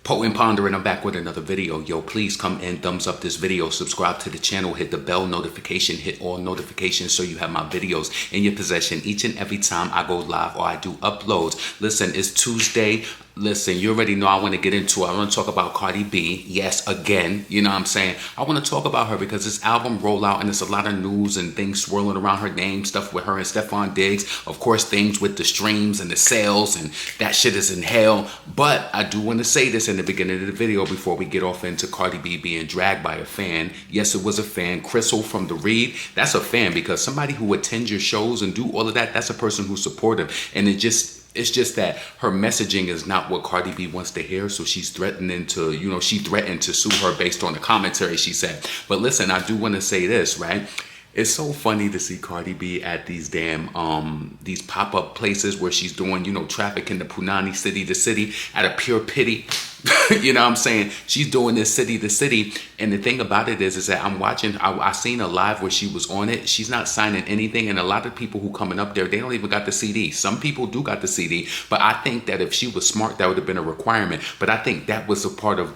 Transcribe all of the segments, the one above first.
Potent Pondering, I'm back with another video. Yo, please come and thumbs up this video, subscribe to the channel, hit the bell notification, hit all notifications so you have my videos in your possession each and every time I go live or I do uploads. Listen, it's Tuesday. Listen, you already know I want to get into it. I want to talk about Cardi B. Yes, again, you know what I'm saying? I want to talk about her because this album rollout and there's a lot of news and things swirling around her name, stuff with her and Stefon Diggs. Of course, things with the streams and the sales and that shit is in hell. But I do want to say this in the beginning of the video before we get off into Cardi B being dragged by a fan. Yes, it was a fan. Crystal from The Read, that's a fan because somebody who attends your shows and do all of that, that's a person who's supportive. And it's just that her messaging is not what Cardi B wants to hear. So she's threatening to, you know, she threatened to sue her based on the commentary she said. But listen, I do want to say this, right? It's so funny to see Cardi B at these damn, these pop-up places where she's doing, you know, traffic in the Punani city to city out of pure pity. You know what I'm saying? She's doing this city to city. And the thing about it is that I'm watching, I seen a live where she was on it. She's not signing anything. And a lot of people who coming up there, they don't even got the CD. Some people do got the CD. But I think that if she was smart, that would have been a requirement. But I think that was a part of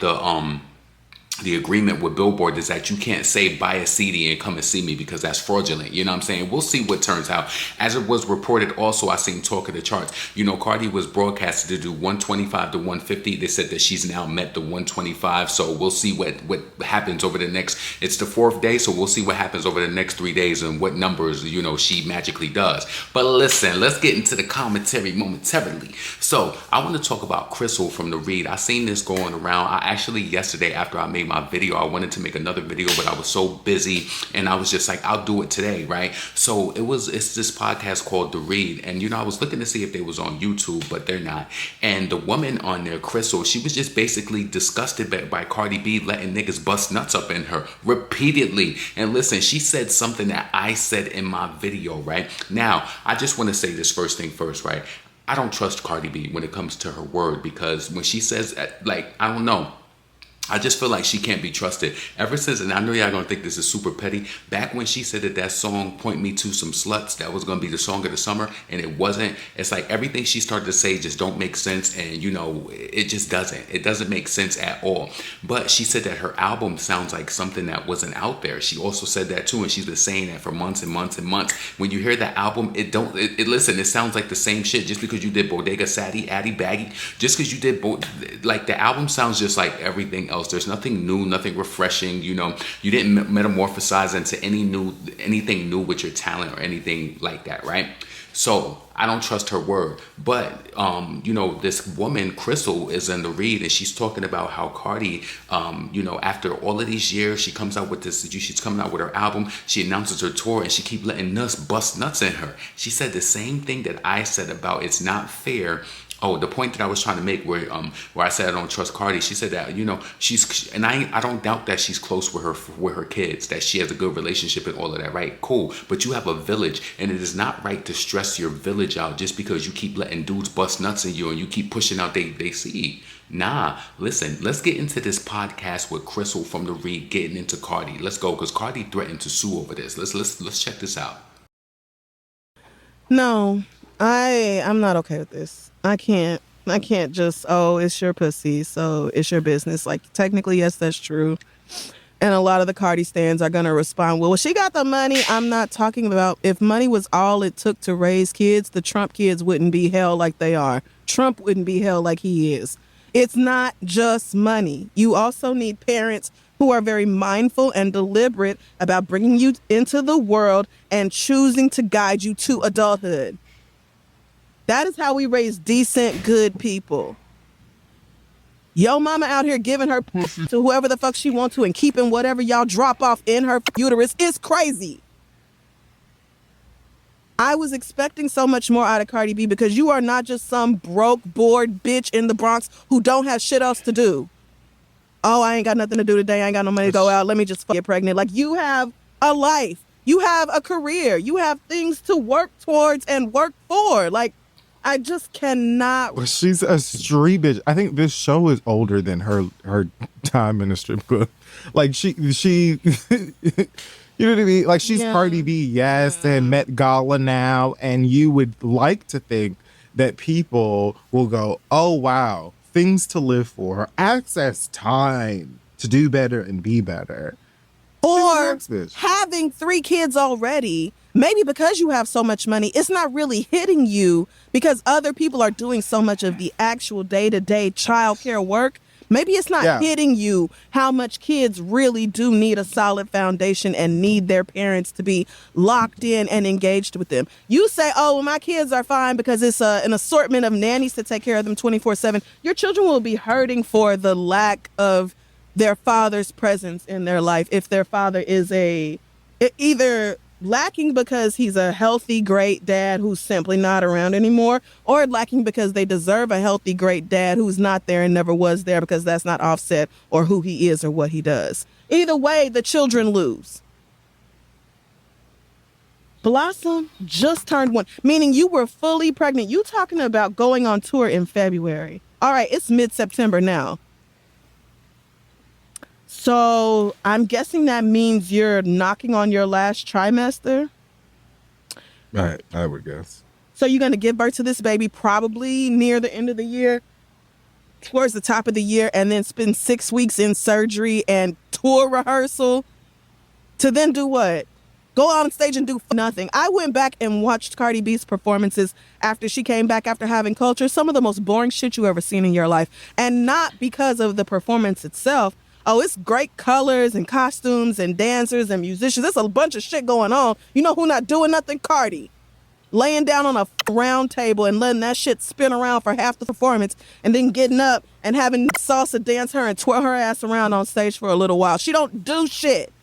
the agreement with Billboard is that you can't say buy a CD and come and see me because that's fraudulent. You know what I'm saying? We'll see what turns out. As it was reported also, I seen talk of the charts. You know, Cardi was broadcasted to do 125 to 150. They said that she's now met the 125. So we'll see what happens over the next, it's the 4th day. So we'll see what happens over the next 3 days and what numbers, you know, she magically does. But listen, let's get into the commentary momentarily. So I want to talk about Crystal from The Read. I seen this going around. I actually, yesterday after I made my video, I wanted to make another video, but I was so busy and I was just like, I'll do it today, right? So it's this podcast called The Read, and you know, I was looking to see if they was on YouTube, but they're not. And the woman on there, Crystal, she was just basically disgusted by Cardi B letting niggas bust nuts up in her repeatedly. And listen, she said something that I said in my video, right? Now, I just want to say this first thing first, right? I don't trust Cardi B when it comes to her word, because when she says, like, I don't know, I just feel like she can't be trusted. Ever since, and I know y'all gonna think this is super petty, back when she said that song, Point Me to Some Sluts, that was gonna be the song of the summer, and it wasn't. It's like everything she started to say just don't make sense, and you know, it just doesn't. It doesn't make sense at all. But she said that her album sounds like something that wasn't out there. She also said that too, and she's been saying that for months and months and months. When you hear that album, listen, it sounds like the same shit. Just because you did Bodega Sadie, Addy Baggy, just because you did, like, the album sounds just like everything else. There's nothing new, nothing refreshing. You know, you didn't metamorphosize into anything new with your talent or anything like that, right? So I don't trust her word. But you know, this woman Crystal is in The Read, and she's talking about how Cardi, you know, after all of these years, she comes out with this. She's coming out with her album. She announces her tour, and she keep letting us bust nuts in her. She said the same thing that I said about it's not fair. Oh, the point that I was trying to make where I said I don't trust Cardi, she said that, you know, and I don't doubt that she's close with her kids, that she has a good relationship and all of that, right? Cool. But you have a village, and it is not right to stress your village out just because you keep letting dudes bust nuts in you and you keep pushing out they see. Nah, listen, let's get into this podcast with Crystal from The Read getting into Cardi. Let's go, because Cardi threatened to sue over this. Let's check this out. No, I'm not okay with this. I can't just, oh, it's your pussy, so it's your business. Like, technically, yes, that's true. And a lot of the Cardi stans are going to respond, well, she got the money. I'm not talking about, if money was all it took to raise kids, the Trump kids wouldn't be held like they are. Trump wouldn't be held like he is. It's not just money. You also need parents who are very mindful and deliberate about bringing you into the world and choosing to guide you to adulthood. That is how we raise decent, good people. Yo mama out here giving her pussy to whoever the fuck she wants to and keeping whatever y'all drop off in her uterus is crazy. I was expecting so much more out of Cardi B because you are not just some broke, bored bitch in the Bronx who don't have shit else to do. Oh, I ain't got nothing to do today. I ain't got no money to go out. Let me just get pregnant. Like, you have a life. You have a career. You have things to work towards and work for. Like, I just cannot. Well, she's a street bitch. I think this show is older than her time in the strip club. Like, she you know what I mean? Like, she's Cardi B, yes, and Met Gala now, and you would like to think that people will go, oh wow, things to live for, access time to do better and be better. Or having 3 kids already, maybe because you have so much money, it's not really hitting you because other people are doing so much of the actual day-to-day childcare work. Maybe it's not hitting you how much kids really do need a solid foundation and need their parents to be locked in and engaged with them. You say, oh, well, my kids are fine because it's an assortment of nannies to take care of them 24/7. Your children will be hurting for the lack of their father's presence in their life if their father is either lacking because he's a healthy, great dad who's simply not around anymore, or lacking because they deserve a healthy, great dad who's not there and never was there because that's not offset or who he is or what he does. Either way, the children lose. Blossom just turned 1, meaning you were fully pregnant. You talking about going on tour in February. All right, it's mid-September now. So I'm guessing that means you're knocking on your last trimester. Right, I would guess. So you're going to give birth to this baby probably near the end of the year, towards the top of the year, and then spend 6 weeks in surgery and tour rehearsal to then do what? Go on stage and do nothing. I went back and watched Cardi B's performances after she came back after having culture. Some of the most boring shit you ever seen in your life. And not because of the performance itself. Oh, it's great colors and costumes and dancers and musicians. There's a bunch of shit going on. You know who not doing nothing? Cardi. Laying down on a round table and letting that shit spin around for half the performance and then getting up and having salsa dance her and twirl her ass around on stage for a little while. She don't do shit.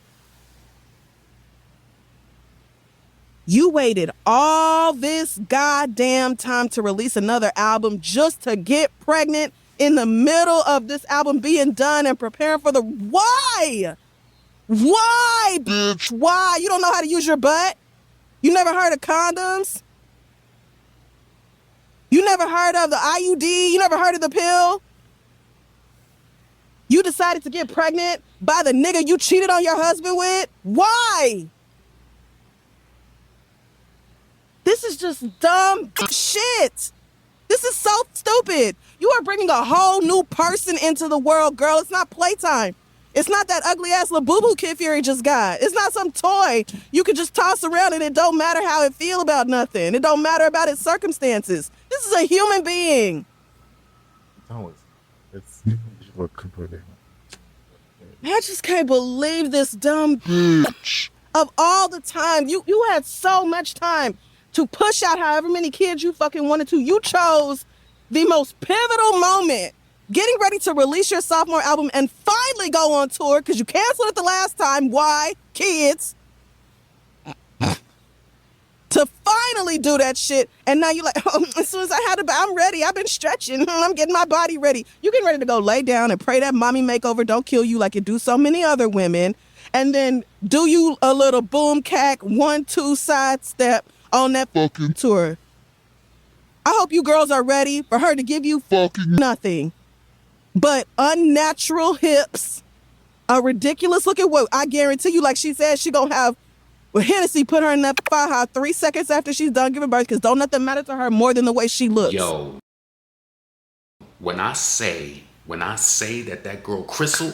You waited all this goddamn time to release another album just to get pregnant in the middle of this album being done and preparing for the... Why? Why, bitch? Why? You don't know how to use your butt? You never heard of condoms? You never heard of the IUD? You never heard of the pill? You decided to get pregnant by the nigga you cheated on your husband with? Why? This is just dumb shit. This is so stupid. You are bringing a whole new person into the world, girl. It's not playtime. It's not that ugly ass little boo-boo Kid Fury just got. It's not some toy you can just toss around and it don't matter how it feel about nothing. It don't matter about its circumstances. This is a human being. It's completely. I just can't believe this dumb bitch. Of all the time, you had so much time to push out however many kids you fucking wanted to. You chose the most pivotal moment, getting ready to release your sophomore album and finally go on tour because you canceled it the last time. Why? Kids. To finally do that shit. And now you're like, oh, as soon as I had I'm ready. I've been stretching. I'm getting my body ready. You're getting ready to go lay down and pray that mommy makeover don't kill you like it do so many other women. And then do you a little boom cack 1-2 side step on that fucking tour. I hope you girls are ready for her to give you fucking nothing but unnatural hips, a ridiculous looking what I guarantee you, like she said, she gonna have Hennessy put her in that faja 3 seconds after she's done giving birth because don't nothing matter to her more than the way she looks. Yo, when I say that girl Crystal,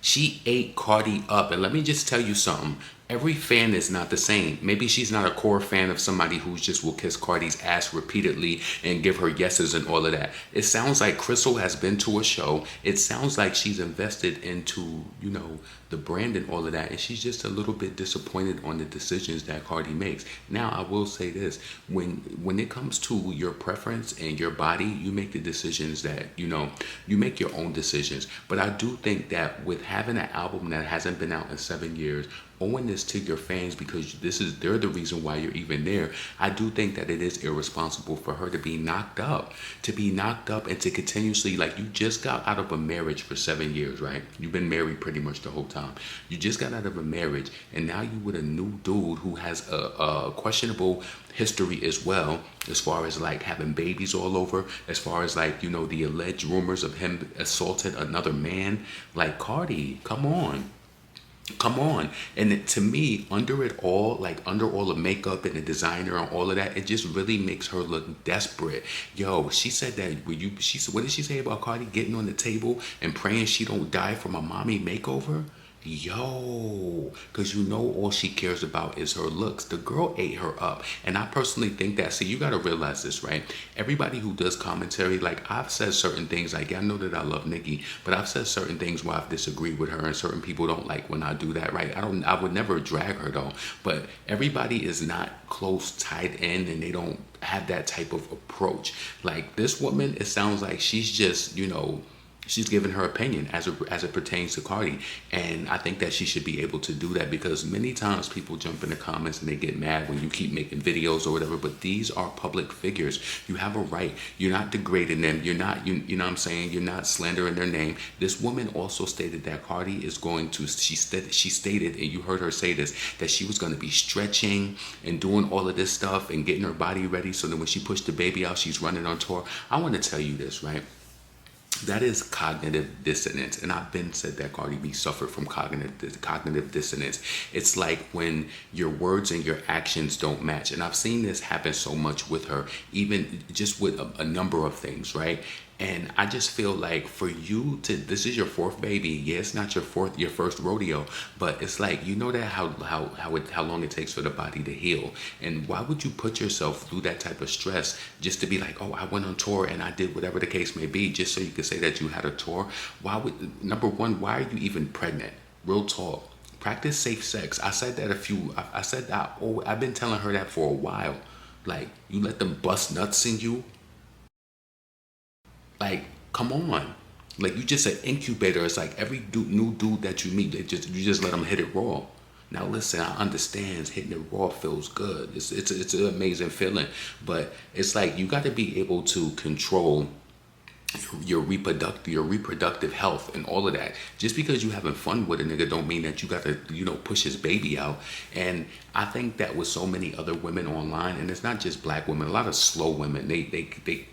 she ate Cardi up. And let me just tell you something. Every fan is not the same. Maybe she's not a core fan of somebody who just will kiss Cardi's ass repeatedly and give her yeses and all of that. It sounds like Crystal has been to a show. It sounds like she's invested into, you know, the brand and all of that. And she's just a little bit disappointed on the decisions that Cardi makes. Now, I will say this. When it comes to your preference and your body, you make the decisions that, you know, you make your own decisions. But I do think that with having an album that hasn't been out in 7 years, owing this to your fans because they're the reason why you're even there. I do think that it is irresponsible for her to be knocked up and to continuously, like, you just got out of a marriage for 7 years, right? You've been married pretty much the whole time. You just got out of a marriage and now you with a new dude who has a questionable history as well, as far as like having babies all over, as far as like, you know, the alleged rumors of him assaulting another man. Like, Cardi, come on. Come on. And to me, under it all, like under all the makeup and the designer and all of that, it just really makes her look desperate. Yo, she said that when she said, what did she say about Cardi getting on the table and praying she don't die from a mommy makeover? Yo, because you know all she cares about is her looks. The girl ate her up. And I personally think that, see, you got to realize this, right? Everybody who does commentary, like I've said certain things, like I know that I love Nicki, but I've said certain things where I've disagreed with her and certain people don't like when I do that, right? I would never drag her though, but everybody is not close, tied in, and they don't have that type of approach. Like this woman, it sounds like she's just, she's giving her opinion as it pertains to Cardi. And I think that she should be able to do that, because many times people jump in the comments and they get mad when you keep making videos or whatever, but these are public figures. You have a right. You're not degrading them. You're not, you know what I'm saying? You're not slandering their name. This woman also stated that Cardi is going to, she stated, and you heard her say this, that she was going to be stretching and doing all of this stuff and getting her body ready so that when she pushed the baby out, she's running on tour. I want to tell you this, right? That is cognitive dissonance. And I've been said that Cardi B suffered from cognitive dissonance. It's like when your words and your actions don't match. And I've seen this happen so much with her, even just with a number of things, right? And I just feel like for you to, this is your fourth baby. Yeah, it's not your first rodeo, but it's like, you know that how long it takes for the body to heal. And why would you put yourself through that type of stress just to be like, oh, I went on tour and I did whatever the case may be, just so you can say that you had a tour? Why would, number one, why are you even pregnant? Real talk. Practice safe sex. I said that I said that, oh, I've been telling her that for a while. Like, you let them bust nuts in you. Like, come on. Like, you just an incubator. It's like every new dude that you meet, you just let them hit it raw. Now listen, I understand hitting it raw feels good. It's an amazing feeling, but it's like you got to be able to control your reproductive health and all of that. Just because you having fun with a nigga don't mean that you got to push his baby out. And I think that with so many other women online, and it's not just black women, a lot of slow women, they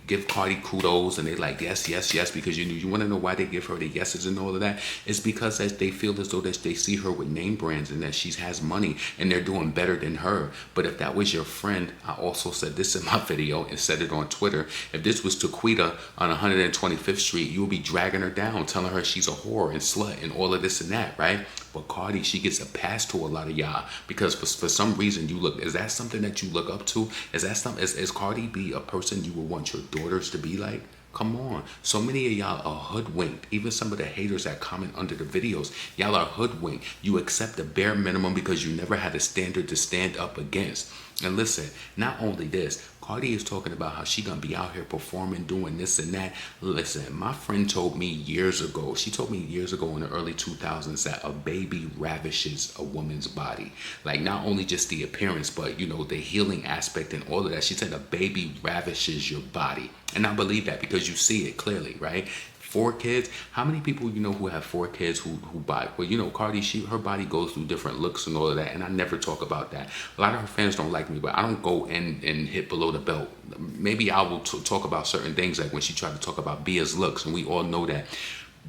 give Cardi kudos and they like yes because you want to know why they give her the yeses and all of that. It's because as they feel as though that they see her with name brands and that she has money and they're doing better than her. But if that was your friend, I also said this in my video and said it on Twitter, if this was Taquita on 125th Street, you will be dragging her down, telling her she's a whore and slut and all of this and that, right? But Cardi, she gets a pass to a lot of y'all because for some reason you look, is that something that you look up to? Is Cardi B a person you would want your daughters to be like? Come on. So many of y'all are hoodwinked. Even some of the haters that comment under the videos, y'all are hoodwinked. You accept the bare minimum because you never had a standard to stand up against. And listen, not only this, Cardi is talking about how she gonna be out here performing, doing this and that. Listen, my friend told me years ago, she told me years ago in the early 2000s that a baby ravishes a woman's body. Like not only just the appearance, but the healing aspect and all of that. She said a baby ravishes your body. And I believe that because you see it clearly, right? 4 kids. How many people who have 4 kids who buy? Well, Cardi, her body goes through different looks and all of that, and I never talk about that. A lot of her fans don't like me, but I don't go and hit below the belt. Maybe I will talk about certain things, like when she tried to talk about Bia's looks, and we all know that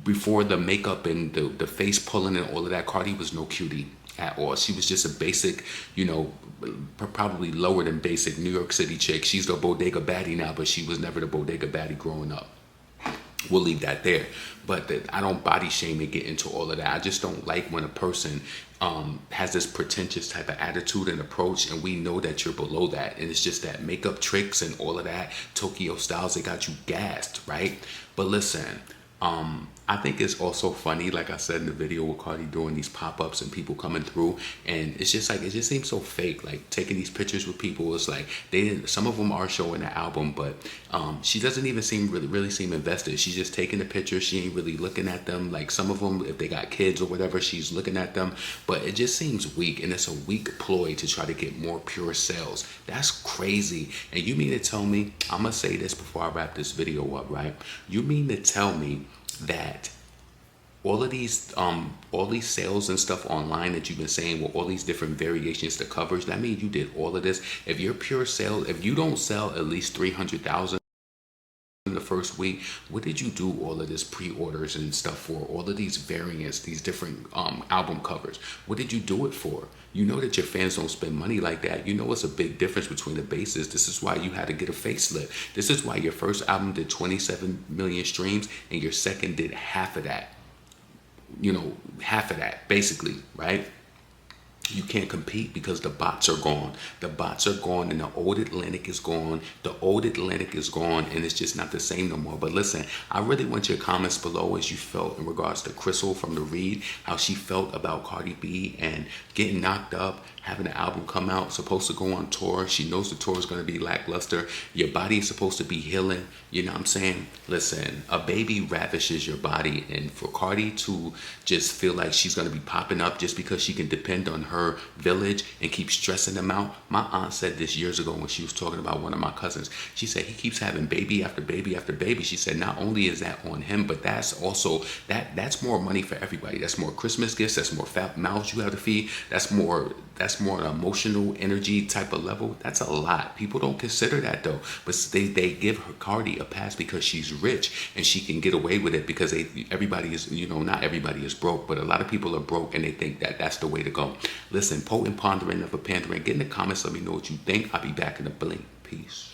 before the makeup and the face pulling and all of that, Cardi was no cutie at all. She was just a basic, probably lower than basic New York City chick. She's the bodega baddie now, but she was never the bodega baddie growing up. We'll leave that there. But I don't body shame and get into all of that. I just don't like when a person has this pretentious type of attitude and approach, and we know that you're below that. And it's just that makeup tricks and all of that, Tokyo styles, they got you gassed, right? But listen, I think it's also funny, like I said in the video with Cardi doing these pop-ups and people coming through, and it's just like, it just seems so fake, like taking these pictures with people. It's like some of them are showing the album, but she doesn't even seem really seem invested. She's just taking the pictures. She ain't really looking at them. Like some of them, if they got kids or whatever, she's looking at them, but it just seems weak, and it's a weak ploy to try to get more pure sales. That's crazy. And you mean to tell me, I'm gonna say this before I wrap this video up, right? You mean to tell me that all these sales and stuff online that you've been saying with all these different variations to covers, that means you did all of this? If your pure sale, if you don't sell at least 300,000 the first first week, what did you do all of this pre-orders and stuff for? All of these variants, these different album covers. What did you do it for? You know that your fans don't spend money like that. You know it's a big difference between the bases. This is why you had to get a facelift. This is why your first album did 27 million streams and your second did half of that. You know, half of that, basically, right? You can't compete because the bots are gone. The bots are gone and the old Atlantic is gone. The old Atlantic is gone and it's just not the same no more. But listen, I really want your comments below as you felt in regards to Crystal from the Read, how she felt about Cardi B and getting knocked up, having the album come out, supposed to go on tour. She knows the tour is going to be lackluster. Your body is supposed to be healing. You know what I'm saying? Listen, a baby ravishes your body. And for Cardi to just feel like she's going to be popping up just because she can depend on her village and keep stressing them out. My aunt said this years ago when she was talking about one of my cousins. She said he keeps having baby after baby after baby. She said not only is that on him, but that's also, that's more money for everybody. That's more Christmas gifts. That's more fat mouths you have to feed. That's more an emotional energy type of level. That's a lot. People don't consider that though. But they give her Cardi a pass because she's rich and she can get away with it because everybody is, you know, not everybody is broke, but a lot of people are broke and they think that that's the way to go. Listen, potent, pondering, never pandering. Get in the comments. Let me know what you think. I'll be back in a blink. Peace.